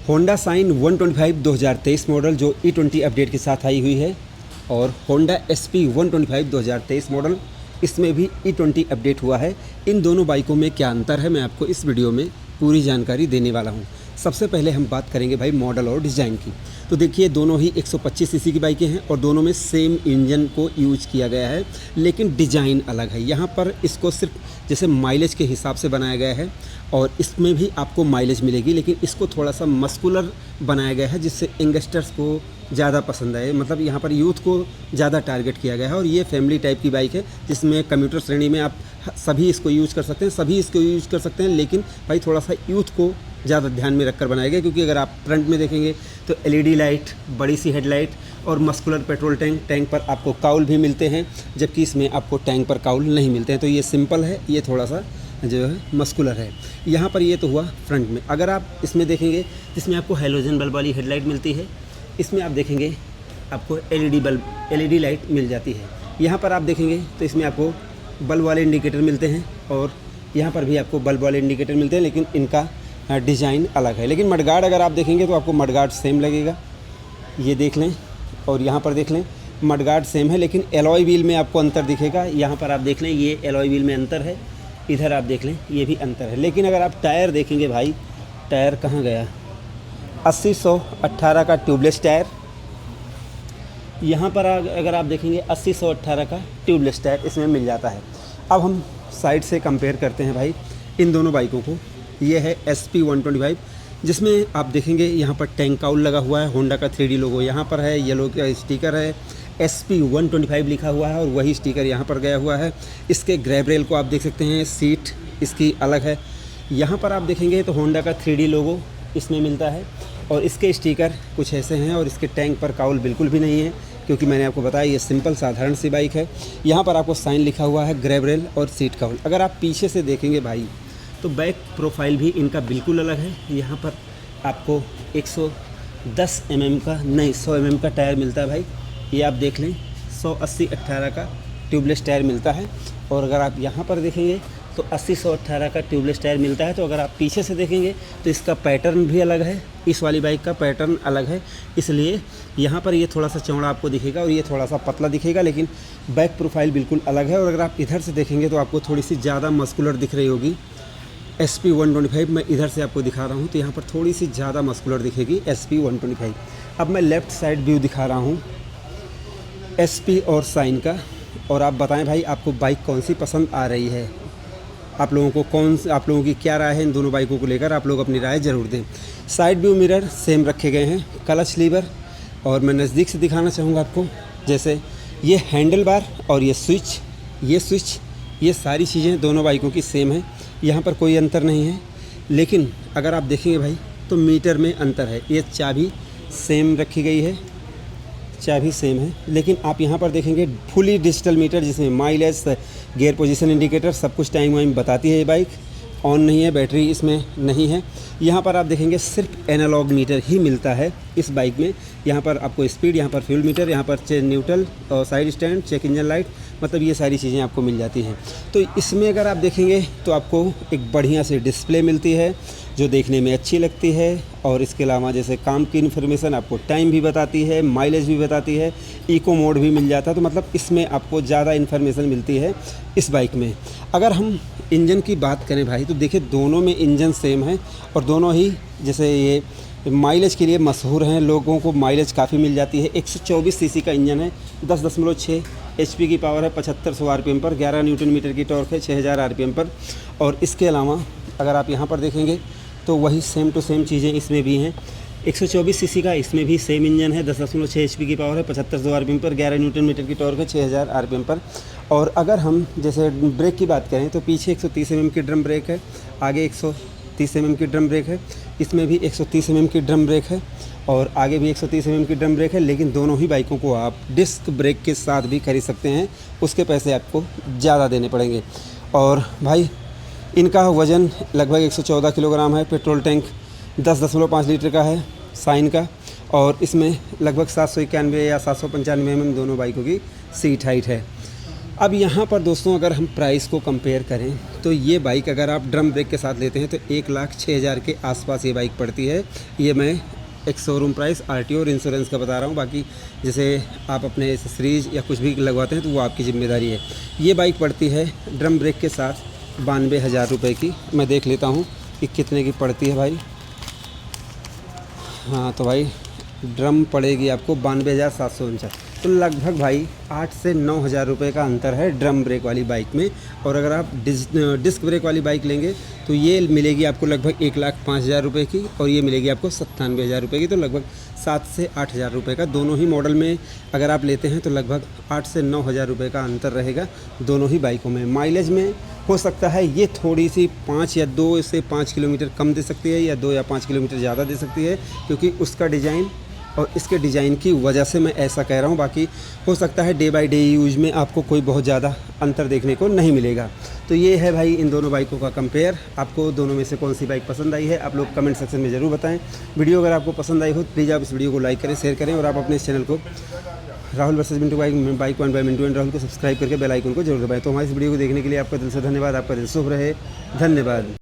Honda sign 125 2023 model जो E20 update के साथ आई हुई है, और होंडा SP 125 2023 मॉडल, इसमें भी E20 अपडेट हुआ है। इन दोनों बाइकों में क्या अंतर है, मैं आपको इस वीडियो में पूरी जानकारी देने वाला हूं। सबसे पहले हम बात करेंगे भाई मॉडल और डिज़ाइन की। तो देखिए, दोनों ही 125 सीसी की बाइकें हैं और दोनों में सेम इंजन को यूज किया गया है, लेकिन डिज़ाइन अलग है। यहाँ पर इसको सिर्फ जैसे माइलेज के हिसाब से बनाया गया है, और इसमें भी आपको माइलेज मिलेगी, लेकिन इसको थोड़ा सा मस्कुलर बनाया गया है जिससे यंगस्टर्स को ज़्यादा पसंद आए। मतलब यहाँ पर यूथ को ज़्यादा टारगेट किया गया है, और ये फैमिली टाइप की बाइक है जिसमें कम्यूटर श्रेणी में आप सभी इसको यूज़ कर सकते हैं, सभी इसको यूज़ कर सकते हैं। लेकिन भाई थोड़ा सा यूथ को ज़्यादा ध्यान में रखकर बनाया गया, क्योंकि अगर आप फ्रंट में देखेंगे तो LED लाइट, बड़ी सी हेडलाइट और मस्कुलर पेट्रोल टैंक पर आपको काउल भी मिलते हैं, जबकि इसमें आपको टैंक पर काउल नहीं मिलते हैं। तो ये सिंपल है, ये थोड़ा सा जो है मस्कुलर है। यहाँ पर ये तो हुआ फ्रंट में। अगर आप इसमें देखेंगे, जिसमें आपको हैलोजन बल्ब वाली हेडलाइट मिलती है, इसमें आप देखेंगे आपको LED लाइट मिल जाती है। यहाँ पर आप देखेंगे तो इसमें आपको बल्ब वाले इंडिकेटर मिलते हैं, और यहाँ पर भी आपको बल्ब वाले इंडिकेटर मिलते हैं, लेकिन इनका डिज़ाइन अलग है। लेकिन मडगार्ड अगर आप देखेंगे तो आपको मडगार्ड सेम लगेगा, ये देख लें, और यहाँ पर देख लें मडगार्ड सेम है, लेकिन एलॉय व्हील में आपको अंतर दिखेगा। यहाँ पर आप देख लें, ये एलॉय व्हील में अंतर है, इधर आप देख लें ये भी अंतर है। लेकिन अगर आप टायर देखेंगे भाई, टायर कहाँ गया, 80-118 का ट्यूबलेस टायर। यहाँ पर अगर आप देखेंगे 80-118 का ट्यूबलेस टायर इसमें मिल जाता है। अब हम साइड से कंपेयर करते हैं भाई इन दोनों बाइकों को। ये है SP 125, जिसमें आप देखेंगे यहाँ पर टैंक काउल लगा हुआ है, होंडा का 3D लोगो यहाँ पर है, येलो का स्टिकर है, SP 125 लिखा हुआ है, और वही स्टिकर यहाँ पर गया हुआ है। इसके ग्रैब रेल को आप देख सकते हैं, सीट इसकी अलग है। यहाँ पर आप देखेंगे तो होंडा का 3D लोगो इसमें मिलता है, और इसके स्टिकर कुछ ऐसे हैं, और इसके टैंक पर काउल बिल्कुल भी नहीं है, क्योंकि मैंने आपको बताया ये सिंपल साधारण सी बाइक है। यहाँ पर आपको साइन लिखा हुआ है, ग्रैब रेल और सीट काउल। अगर आप पीछे से देखेंगे भाई तो बैक प्रोफाइल भी इनका बिल्कुल अलग है। यहाँ पर आपको 110 mm का नहीं 100 mm का टायर मिलता है भाई, ये आप देख लें, 180-18 का ट्यूबलेस टायर मिलता है। और अगर आप यहाँ पर देखेंगे तो 80-118 का ट्यूबलेस टायर मिलता है। तो अगर आप पीछे से देखेंगे तो इसका पैटर्न भी अलग है, इस वाली बाइक का पैटर्न अलग है, इसलिए यहाँ पर ये थोड़ा सा चौड़ा आपको दिखेगा और ये थोड़ा सा पतला दिखेगा, लेकिन बैक प्रोफाइल बिल्कुल अलग है। और अगर आप इधर से देखेंगे तो आपको थोड़ी सी ज़्यादा मस्कुलर दिख रही होगी। SP 125 मैं इधर से आपको दिखा रहा हूँ, तो यहाँ पर थोड़ी सी ज़्यादा मस्कुलर दिखेगी SP 125। अब मैं लेफ़्ट साइड व्यू दिखा रहा हूँ SP और साइन का, और आप बताएं भाई आपको बाइक कौन सी पसंद आ रही है, आप लोगों की क्या राय है इन दोनों बाइकों को लेकर, आप लोग अपनी राय ज़रूर दें। साइड व्यू मिरर सेम रखे गए हैं, क्लच लीवर, और मैं नज़दीक से दिखाना चाहूँगा आपको, जैसे ये हैंडल बार और ये स्विच, ये सारी चीज़ें दोनों बाइकों की सेम है, यहाँ पर कोई अंतर नहीं है। लेकिन अगर आप देखेंगे भाई तो मीटर में अंतर है। ये चाबी सेम रखी गई है, चाबी सेम है, लेकिन आप यहाँ पर देखेंगे फुली डिजिटल मीटर, जिसमें माइलेज, गियर पोजीशन इंडिकेटर, सब कुछ टाइम वाइम बताती है। ये बाइक ऑन नहीं है, बैटरी इसमें नहीं है। यहाँ पर आप देखेंगे सिर्फ एनालॉग मीटर ही मिलता है इस बाइक में। यहाँ पर आपको स्पीड, यहाँ पर फ्यूल मीटर, यहाँ पर न्यूट्रल और side stand, check engine light, मतलब ये सारी चीज़ें आपको मिल जाती हैं। तो इसमें अगर आप देखेंगे तो आपको एक बढ़िया सी डिस्प्ले मिलती है जो देखने में अच्छी लगती है, और इसके अलावा जैसे काम की इन्फॉर्मेशन आपको टाइम भी बताती है, माइलेज भी बताती है, इको मोड भी मिल जाता है। तो मतलब इसमें आपको ज़्यादा इन्फॉर्मेशन मिलती है इस बाइक में। अगर हम इंजन की बात करें भाई तो देखिए दोनों में इंजन सेम है, और दोनों ही जैसे ये माइलेज के लिए मशहूर हैं, लोगों को माइलेज काफ़ी मिल जाती है। 124 सीसी का इंजन है, 10.6 HP की पावर है, 7500 RPM पर, 11 Nm की टॉर्क है, 6000 RPM पर। और इसके अलावा अगर आप यहाँ पर देखेंगे तो वही सेम टू सेम चीज़ें इसमें भी हैं। 124 सीसी का इसमें भी सेम इंजन है, 10.6 HP की पावर है, 7500 RPM पर, 11 Nm की टॉर्क है, 6000 RPM पर। और अगर हम जैसे ब्रेक की बात करें तो पीछे 130 mm की ड्रम ब्रेक है, आगे 130 mm की ड्रम ब्रेक है, इसमें भी 130 mm की ड्रम ब्रेक है, और आगे भी 130 mm की ड्रम ब्रेक है। लेकिन दोनों ही बाइकों को आप डिस्क ब्रेक के साथ भी खरीद सकते हैं, उसके पैसे आपको ज़्यादा देने पड़ेंगे। और भाई इनका वज़न लगभग 114 किलोग्राम है। पेट्रोल टैंक 10.5 लीटर का है साइन का, और इसमें लगभग 791 या 795 mm दोनों बाइकों की सीट हाइट है। अब यहाँ पर दोस्तों अगर हम प्राइस को कंपेयर करें तो ये बाइक अगर आप ड्रम ब्रेक के साथ लेते हैं तो 1,06,000 के आसपास ये बाइक पड़ती है। ये मैं एक शोरूम प्राइस आरटीओ और इंश्योरेंस का बता रहा हूँ, बाकी जैसे आप अपने एसेसरीज या कुछ भी लगवाते हैं तो वो आपकी ज़िम्मेदारी है। ये बाइक पड़ती है ड्रम ब्रेक के साथ 92,000 रुपये की। मैं देख लेता हूँ कि कितने की पड़ती है भाई। हाँ तो भाई ड्रम पड़ेगी आपको 92,749, तो लगभग भाई 8 से 9,000 रुपये का अंतर है ड्रम ब्रेक वाली बाइक में। और अगर आप डिस्क ब्रेक वाली बाइक लेंगे तो ये मिलेगी आपको लगभग 1,05,000 रुपये की, और ये मिलेगी आपको 97,000 रुपये की। तो लगभग 7 से 8,000 रुपये का दोनों ही मॉडल में अगर आप लेते हैं तो लगभग 8 से 9,000 रुपये का अंतर रहेगा दोनों ही बाइकों में। माइलेज में हो सकता है ये थोड़ी सी 5 या 2 से 5 किलोमीटर कम दे सकती है, या 2 या 5 किलोमीटर ज़्यादा दे सकती है, क्योंकि उसका डिज़ाइन और इसके डिज़ाइन की वजह से मैं ऐसा कह रहा हूँ। बाकी हो सकता है डे बाय डे यूज में आपको कोई बहुत ज़्यादा अंतर देखने को नहीं मिलेगा। तो ये है भाई इन दोनों बाइकों का कंपेयर। आपको दोनों में से कौन सी बाइक पसंद आई है आप लोग कमेंट सेक्शन में ज़रूर बताएं। वीडियो अगर आपको पसंद आई हो तो प्लीज़ आप इस वीडियो को लाइक करें, शेयर करें, और आप अपने इस चैनल को Rahul versus Mintu bike one by Mintu and Rahul को सब्सक्राइब करके बेल आइकन को जरूर दबाएं। तो हमारी इस वीडियो को देखने के लिए आपका दिल से धन्यवाद। आपका दिन शुभ रहे। धन्यवाद।